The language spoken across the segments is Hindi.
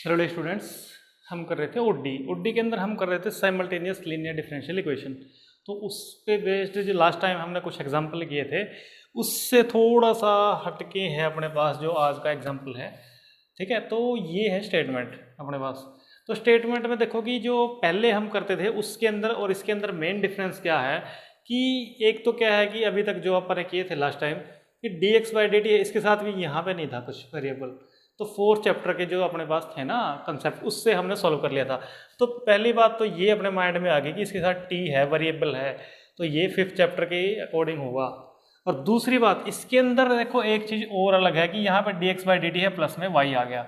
चलो स्टूडेंट्स, हम कर रहे थे ओडी के अंदर हम कर रहे थे साइमल्टेनियस लीनियर डिफरेंशियल इक्वेशन। तो उस पे बेस्ड जो लास्ट टाइम हमने कुछ एग्जांपल किए थे उससे थोड़ा सा हटके है अपने पास जो आज का एग्जांपल है। ठीक है, तो ये है स्टेटमेंट अपने पास। तो स्टेटमेंट में देखो कि जो पहले हम करते थे उसके अंदर और इसके अंदर मेन डिफरेंस क्या है कि एक तो क्या है कि अभी तक जो अपन किए थे लास्ट टाइम कि dx/dt इसके साथ भी यहाँ पे नहीं था कुछ वेरिएबल। तो 4th चैप्टर के जो अपने पास थे ना कंसेप्ट, उससे हमने सॉल्व कर लिया था। तो पहली बात तो ये अपने माइंड में आ गई कि इसके साथ t है, वेरिएबल है, तो ये 5th चैप्टर के अकॉर्डिंग होगा। और दूसरी बात इसके अंदर देखो एक चीज़ और अलग है कि यहाँ पे dx/dt है, प्लस में y आ गया।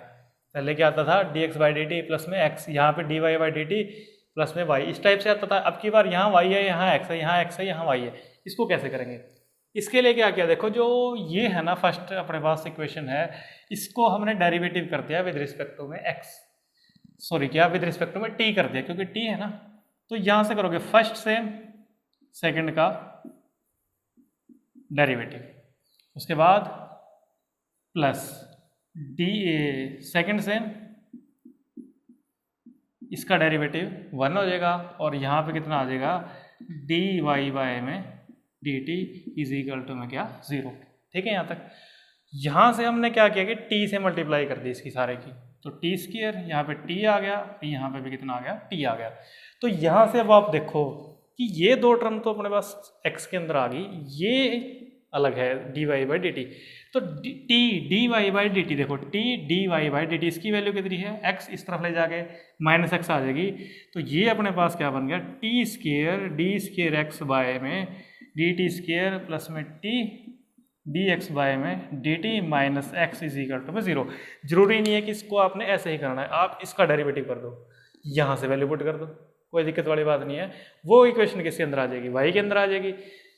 पहले क्या आता था dx/dt प्लस में x, यहाँ पे dy/dt प्लस में y, इस टाइप से आता था। अब की बार यहाँ y है, यहाँ x है, यहाँ x है, यहाँ y है। इसको कैसे करेंगे? इसके लिए क्या किया, देखो जो ये है ना फर्स्ट अपने पास इक्वेशन है, इसको हमने डेरिवेटिव कर दिया विद रिस्पेक्ट टू में x, सॉरी क्या विद रिस्पेक्ट टू में t कर दिया क्योंकि t है ना। तो यहाँ से करोगे फर्स्ट से सेकंड का डेरिवेटिव, उसके बाद प्लस डी सेकंड से इसका डेरिवेटिव 1 हो जाएगा और यहाँ पे कितना आ जाएगा dy में dt इज इक्वल टू में क्या 0। ठीक है, यहाँ तक। यहाँ से हमने क्या किया कि t से मल्टीप्लाई कर दी इसकी सारे की, तो t स्क्वायर, यहाँ पे t आ गया, यहाँ पे भी कितना आ गया t आ गया। तो यहाँ से अब आप देखो कि ये दो टर्म तो अपने पास x के अंदर आ गई, ये अलग है dy/dt। तो t dy/dt देखो t dy/dt इसकी वैल्यू कितनी है x, इस तरफ ले जाके माइनस एक्स आ जाएगी। तो ये अपने पास क्या बन गया t square d² x by में dt स्क्वायर प्लस में t dx बाय में dt minus x is equal to में 0। जरूरी नहीं है कि इसको आपने ऐसे ही करना है, आप इसका डेरिवेटिव कर दो, यहाँ से वैल्यू पुट कर दो, कोई दिक्कत वाली बात नहीं है। वो इक्वेशन किसके अंदर आ जाएगी, y के अंदर आ जाएगी।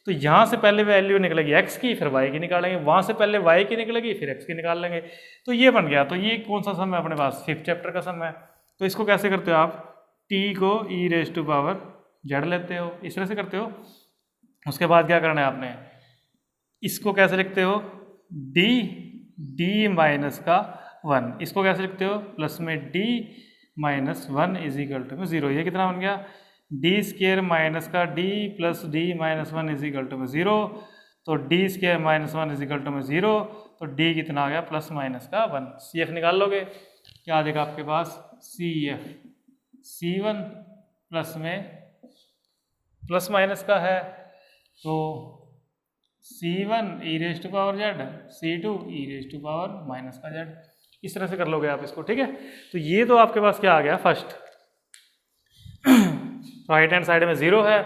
तो यहाँ से पहले वैल्यू निकलेगी x की, फिर y की निकालेंगे, वहाँ से पहले y की निकलेगी, फिर x की निकाल लेंगे। तो ये बन गया। तो ये कौन सा सम है अपने पास, 5th चैप्टर का सम है। तो इसको कैसे करते हो आप, t को e⁻z लेते हो, इस तरह से करते हो। उसके बाद क्या करना है आपने, इसको कैसे लिखते हो d माइनस का 1, इसको कैसे लिखते हो प्लस में d minus 1 is equal to में 0। ये कितना बन गया डी स्क्वायर माइनस का d plus d minus 1 is equal to में 0। तो d square minus 1 is equal to में 0, तो d कितना आ गया प्लस माइनस का 1। CF निकाल लोगे, क्या आ जाएगा आपके पास CF C1 प्लस में प्लस माइनस का है तो C1 e⁻z, C2 e⁻ minus का z। इस तरह से कर लोगे आप इसको। ठीक है, तो ये तो आपके पास क्या आ गया फर्स्ट, राइट हैंड साइड में 0 है,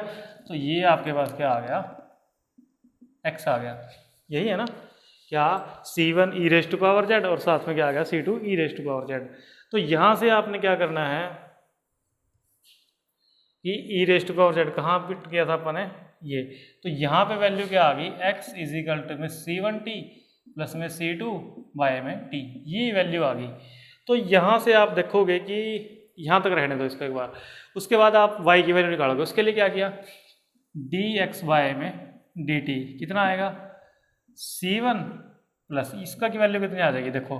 तो ये आपके पास क्या आ गया x आ गया। यही है ना, क्या C1 e⁻z और साथ में क्या आ गया C2 e⁻z। तो यहाँ से आपने क्या करना है कि e⁻z कहाँ पिट किया था अपने, ये। तो यहाँ पे वैल्यू क्या आ गई x इज इक्वल टू में C1t प्लस में C2 बाय में t, ये वैल्यू आ गई। तो यहाँ से आप देखोगे कि यहाँ तक रहने दो इसको एक बार, उसके बाद आप y की वैल्यू निकालोगे। उसके लिए क्या किया dx बाय में dt कितना आएगा C1 प्लस इसका की वैल्यू कितनी आ जाएगी, देखो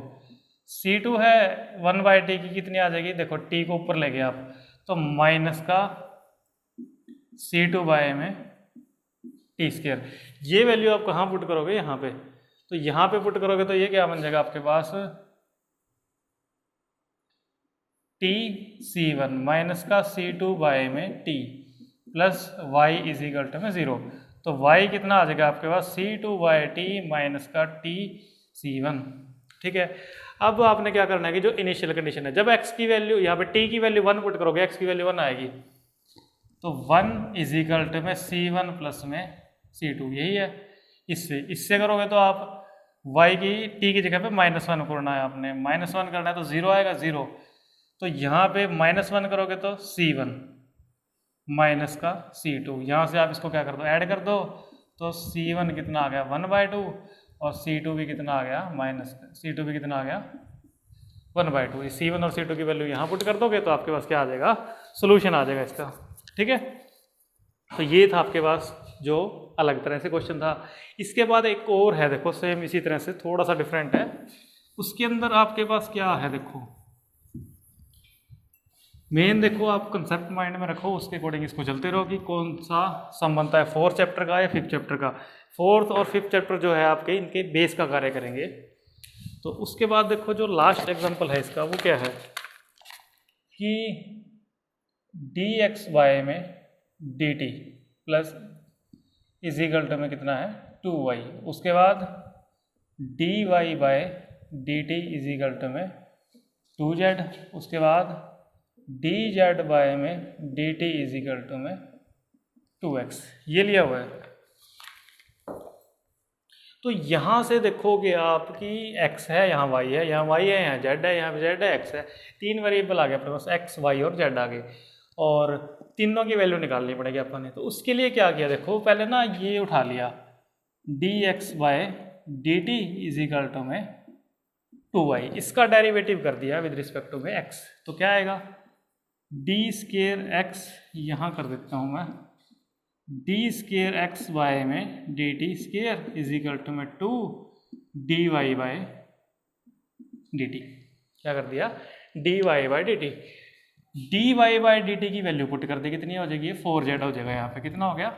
C2 है 1/t की कितनी आ जाएगी, देखो t को ऊपर ले गए आप, तो माइनस का C2 बाय में टी स्क्वायर। ये वैल्यू आप कहाँ पुट करोगे, यहाँ पे। तो यहाँ पे पुट करोगे तो ये क्या बन जाएगा आपके पास t C1 माइनस का C2 बाय में t plus y is equal to में 0। तो y कितना आ जाएगा आपके पास C2/t माइनस का t C1। ठीक है, अब आपने क्या करना है कि जो इनिशियल कंडीशन है, जब x की वैल्यू यहाँ पे t की वैल्यू 1 पुट करोगे, x की वैल्यू 1 आएगी, तो 1 इज इक्वल टू में C1 प्लस में C2, यही है। इससे करोगे तो आप y की t की जगह पे -1 करना है आपने, -1 करना है तो 0 आएगा 0। तो यहाँ पे -1 करोगे तो C1 माइनस का C2, यहाँ से आप इसको क्या कर दो ऐड कर दो, तो C1 कितना आ गया 1/2 और C2 भी कितना आ गया C2 भी कितना आ गया 1/2। C1 और C2 की वैल्यू यहाँ पुट कर दोगे तो आपके पास क्या आ जाएगा, सोल्यूशन आ जाएगा इसका। ठीक है, तो ये था आपके पास जो अलग तरह से क्वेश्चन था। इसके बाद एक और है, देखो सेम इसी तरह से थोड़ा सा डिफरेंट है। उसके अंदर आपके पास क्या है, देखो मेन देखो आप कंसेप्ट माइंड में रखो, उसके अकॉर्डिंग इसको चलते रहो कि कौन सा सम बनता है, 4th चैप्टर का या 5th चैप्टर का। 4th और 5th चैप्टर जो है आपके इनके बेस का कार्य करेंगे। तो उसके बाद देखो जो लास्ट एग्जांपल है इसका वो क्या है कि dx/y में dt plus is equal to में कितना है 2y, उसके बाद dy/dt इज इक्वल टू में 2z, उसके बाद dz/y में dt इज इक्वल टू में 2x, ये लिया हुआ है। तो यहाँ से देखोगे आप कि x है, यहाँ y है, यहाँ y है, यहाँ z है, यहाँ z है, x है, 3 वेरिएबल आ गए अपने पास, x y और z आ गए, और तीनों की वैल्यू निकालनी पड़ेगी अपन ने। तो उसके लिए क्या किया, देखो पहले ना ये उठा लिया dx/dt इज इक्वल टू में 2y, इसका डेरिवेटिव कर दिया विद रिस्पेक्ट टू में x। तो क्या आएगा d²x, यहाँ कर देता हूँ मैं d²x/y में dt² इज इक्वल टू में 2 dy/dt। क्या कर दिया dy/dt, dy/dt की वैल्यू पुट कर दी, कितनी हो जाएगी 4z हो जाएगा, यहाँ पे कितना हो गया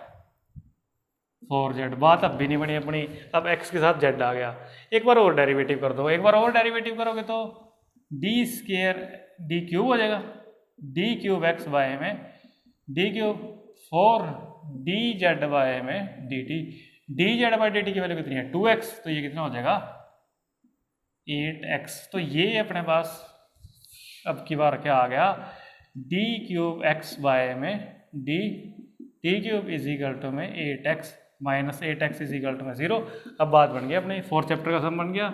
4z। बात अब भी नहीं बनी अपनी, अब x के साथ z आ गया। एक बार और डेरिवेटिव कर दो, एक बार और डेरिवेटिव करोगे तो d² हो जाएगा, d³ x/y में d³ 4 dz/y में dt, dz/dt की वैल्यू कितनी है 2x, तो ये कितना हो जाएगा 8x। तो ये अपने पास अब की बार क्या आ गया d³ x/y में d³ इज इक्वल टू में 8x minus 8x is equal to में 0। अब बात बन गई अपनी 4th चैप्टर का सम बन गया,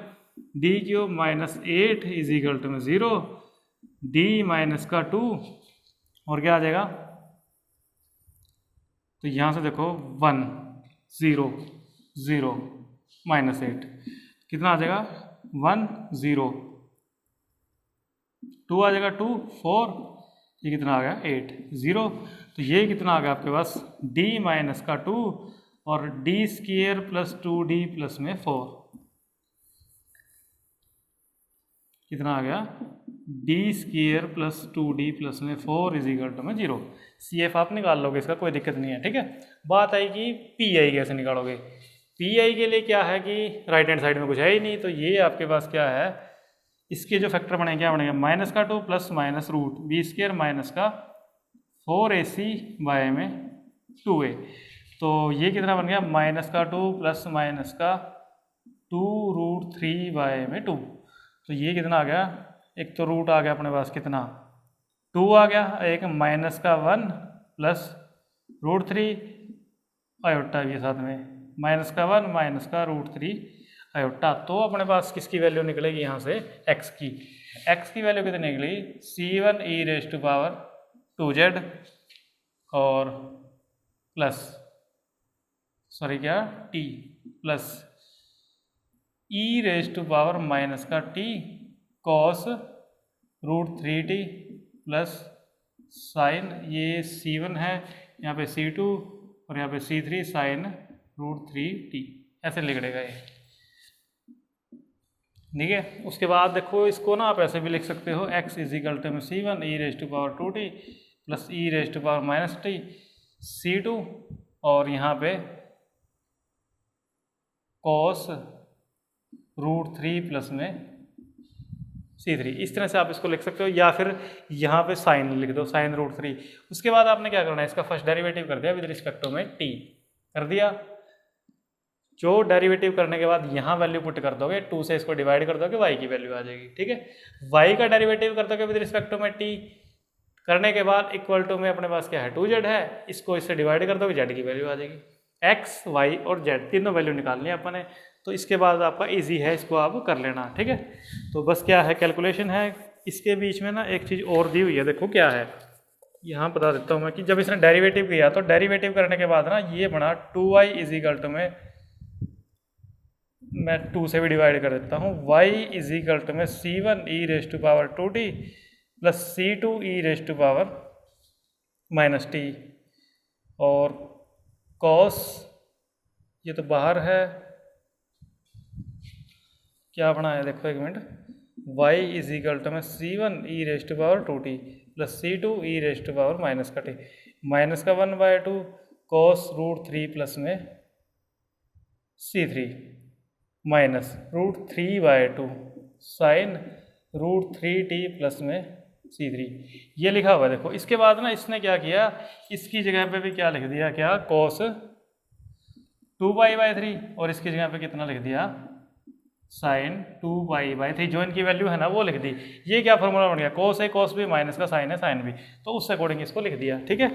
d³ minus 8 is equal to में 0, d माइनस का 2 और क्या आ जाएगा, तो यहाँ से देखो 1 0 0 माइनस 8 कितना आ जाएगा 1 0, 2 आ जाएगा 2 4, ये कितना आ गया 8 0। तो ये कितना आ गया आपके पास d माइनस का 2 और d² प्लस 2d प्लस में 4, कितना आ गया d² प्लस 2d प्लस में 4 इज इक्वल टू में 0। CF आप निकाल लोगे, इसका कोई दिक्कत नहीं है, ठीक है। बात आएगी PI कैसे निकालोगे। PI के लिए क्या है कि राइट हैंड साइड में कुछ है ही नहीं, तो ये आपके पास क्या है, इसके जो फैक्टर बनेंगे क्या बनेंगे माइनस का 2 plus minus root b² minus का 4ac/y में 2a। तो ये कितना बन गया माइनस का 2 प्लस माइनस का 2√3y में 2। तो ये कितना आ गया, एक तो रूट आ गया अपने पास कितना 2 आ गया, एक माइनस का 1 प्लस √3 आयोटा भी साथ में माइनस का 1 माइनस का √3 आयोटा। तो अपने पास किसकी वैल्यू निकलेगी यहाँ से x की वैल्यू कितनी निकली c1 e⁻²z और प्लस सॉरी क्या t plus e⁻−t cos √3t plus sign, ये c1 है, यहाँ पे c2 और यहाँ पे c3 साइन √3t, ऐसे लिख देगा ये, ठीक है। उसके बाद देखो इसको ना आप ऐसे भी लिख सकते हो x is equal to c1 e⁻²t plus e⁻−t c2 और यहाँ पे cos √3 प्लस में c3, इस तरह से आप इसको लिख सकते हो, या फिर यहाँ पे साइन लिख दो साइन √3। उसके बाद आपने क्या करना है, इसका फर्स्ट डेरिवेटिव कर दिया विद रिस्पेक्ट टू में t कर दिया, जो डेरिवेटिव करने के बाद यहाँ वैल्यू पुट कर दोगे 2 से इसको डिवाइड कर दोगे y की वैल्यू आ जाएगी, ठीक है। y का डेरिवेटिव कर दोगे विद रिस्पेक्ट टू में t करने के बाद इक्वल टू में अपने पास क्या है 2z है, इसको इससे डिवाइड कर दोगे z की वैल्यू आ जाएगी। x y और z तीनों वैल्यू निकालनी है अपन ने, तो इसके बाद आपका इजी है, इसको आप कर लेना, ठीक है। तो बस क्या है कैलकुलेशन है, इसके बीच में ना एक चीज़ और दी हुई है, देखो क्या है, यहाँ बता देता हूँ मैं कि जब इसने डेरिवेटिव किया तो डेरिवेटिव करने के बाद ना ये बना 2y इज इक्वल टू में, मैं 2 से भी डिवाइड कर देता हूँ, y इज इक्वल टू में c1 e⁻²t plus c2 e⁻−t और cos, ये तो बाहर है, क्या बनाया देखो एक minute, y is equal to में c1 e⁻²t plus C2 e raised to power minus का टी, माइनस का 1/2 कॉस √3 प्लस में C3 minus √3/2 sign √3t plus में C3, ये लिखा हुआ है देखो। इसके बाद ना इसने क्या किया, इसकी जगह पे भी क्या लिख दिया, क्या कॉस 2π/3 और इसकी जगह पे कितना लिख दिया साइन 2π/3, जो इनकी वैल्यू है ना वो लिख दी। ये क्या फॉर्मूला बन गया, कॉस है कॉस भी माइनस का साइन है साइन भी, तो उस अकॉर्डिंग इसको लिख दिया। ठीक है,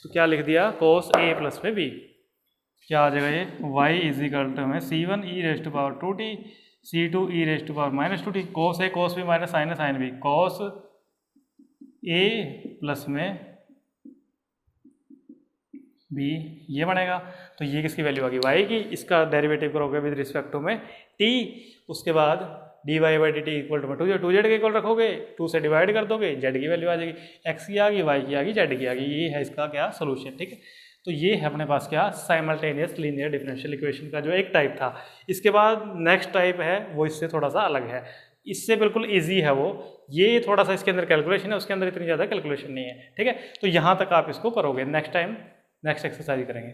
तो क्या लिख दिया कॉस a प्लस में b, क्या आ जाएगा ये y इज इक्वल टू में C1 e raised to power 2t C2 e raised to power minus 2t, cos है कॉस भी माइनस साइन है साइन भी, कॉस a प्लस में b, ये बनेगा। तो ये किसकी वैल्यू आ गई y की, इसका डेरिवेटिव करोगे विद रिस्पेक्ट टू में t, उसके बाद dy/dt इक्वल टू में 2z के इक्वल रखोगे, 2 से डिवाइड कर दोगे, z की वैल्यू आ जाएगी, x की आ गई, y की आ गई, z की आ गई। ये है इसका क्या सोल्यूशन। ठीक है, तो ये है अपने पास क्या साइमल्टेनियस लीनियर डिफरेंशियल इक्वेशन का जो एक टाइप था। इसके बाद नेक्स्ट टाइप है वो इससे थोड़ा सा अलग है, इससे बिल्कुल इजी है वो, ये थोड़ा सा इसके अंदर कैलकुलेशन है, उसके अंदर इतनी ज़्यादा कैलकुलेशन नहीं है। ठीक है, तो यहाँ तक आप इसको करोगे, नेक्स्ट टाइम नेक्स्ट एक्सरसाइज करेंगे।